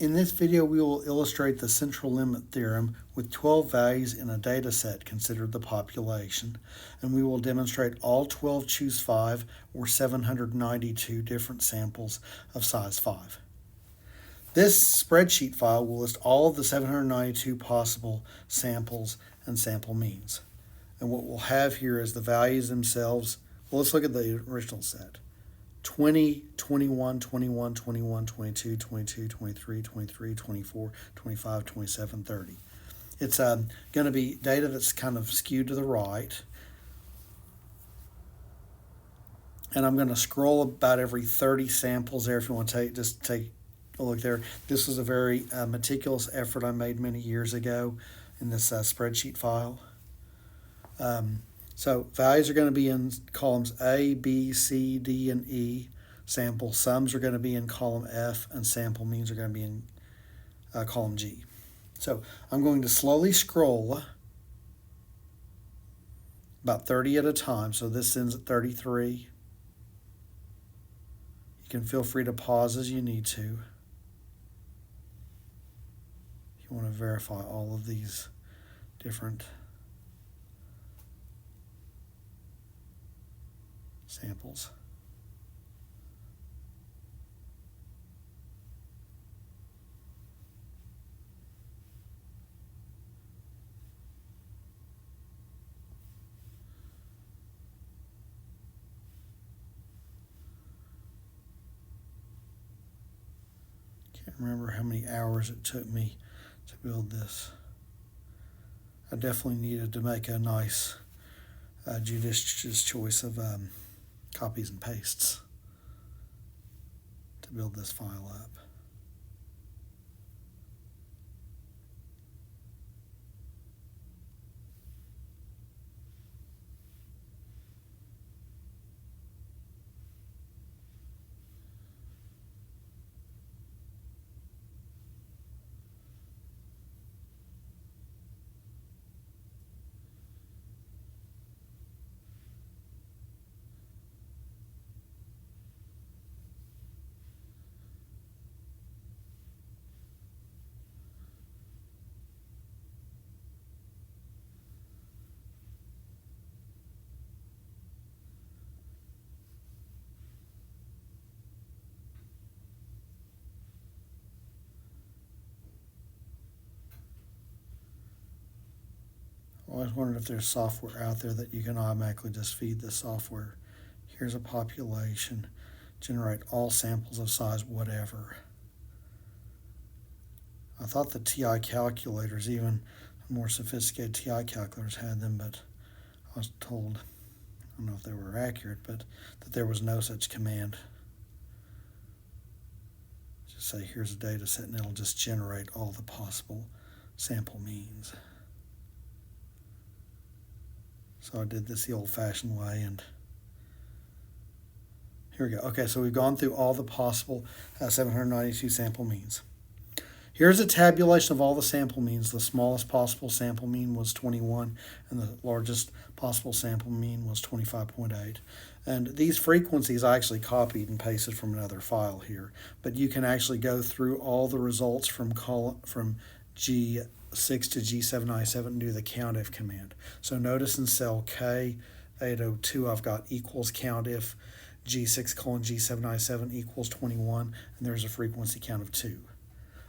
In this video, we will illustrate the central limit theorem with 12 values in a data set considered the population, and we will demonstrate all 12 choose 5 or 792 different samples of size 5. This spreadsheet file will list all of the 792 possible samples and sample means. And what we'll have here is the values themselves. Well, let's look at the original set. 20, 21, 21, 21, 22, 22, 23, 23, 24, 25, 27, 30. It's going to be data that's kind of skewed to the right. And I'm going to scroll about every 30 samples there if you want to just take a look there. This was a very meticulous effort I made many years ago in this spreadsheet file. So values are going to be in columns A, B, C, D, and E. Sample sums are going to be in column F, and sample means are going to be in column G. So I'm going to slowly scroll about 30 at a time. So this ends at 33. You can feel free to pause as you need to. You want to verify all of these different samples. Can't remember how many hours it took me to build this. I definitely needed to make a nice judicious choice of copies and pastes to build this file up. I always wondered if there's software out there that you can automatically just feed the software. Here's a population, generate all samples of size whatever. I thought the TI calculators, even more sophisticated TI calculators, had them, but I was told, I don't know if they were accurate, but that there was no such command. Just say here's a data set and it'll just generate all the possible sample means. So I did this the old-fashioned way, and here we go. Okay, so we've gone through all the possible 792 sample means. Here's a tabulation of all the sample means. The smallest possible sample mean was 21, and the largest possible sample mean was 25.8. And these frequencies I actually copied and pasted from another file here, but you can actually go through all the results from G6 to G797 and do the countif command. So notice in cell K802 I've got equals countif G6 colon G797 equals 21, and there's a frequency count of 2.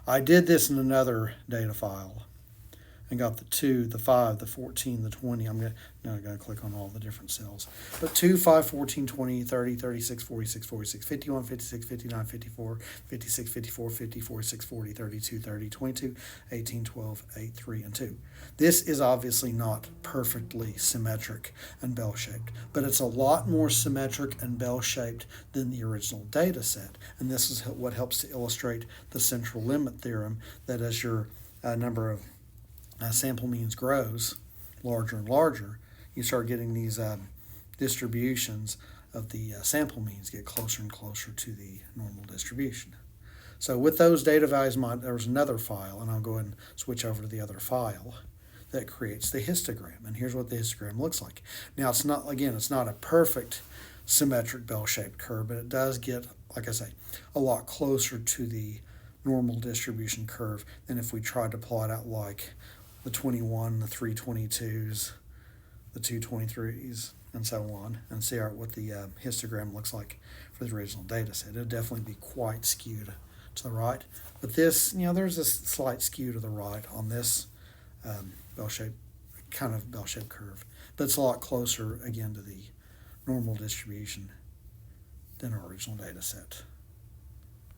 I did this in another data file and got the 2, the 5, the 14, the 20. I'm going to click on all the different cells. But 2, 5, 14, 20, 30, 36, 46, 46, 51, 56, 59, 54, 56, 54, 50, 46, 40, 32, 30, 22, 18, 12, 8, 3, and 2. This is obviously not perfectly symmetric and bell-shaped, but it's a lot more symmetric and bell-shaped than the original data set. And this is what helps to illustrate the central limit theorem, that as your number of sample means grows larger and larger, you start getting these distributions of the sample means get closer and closer to the normal distribution. So with those data values, there was another file, and I'll go ahead and switch over to the other file that creates the histogram. And here's what the histogram looks like. Now it's not a perfect symmetric bell-shaped curve, but it does get, like I say, a lot closer to the normal distribution curve than if we tried to plot out like the 21, the 322s, the 223s, and so on, and see what the histogram looks like for the original data set. It'll definitely be quite skewed to the right. But this, there's a slight skew to the right on this bell-shaped curve. But it's a lot closer, again, to the normal distribution than our original data set.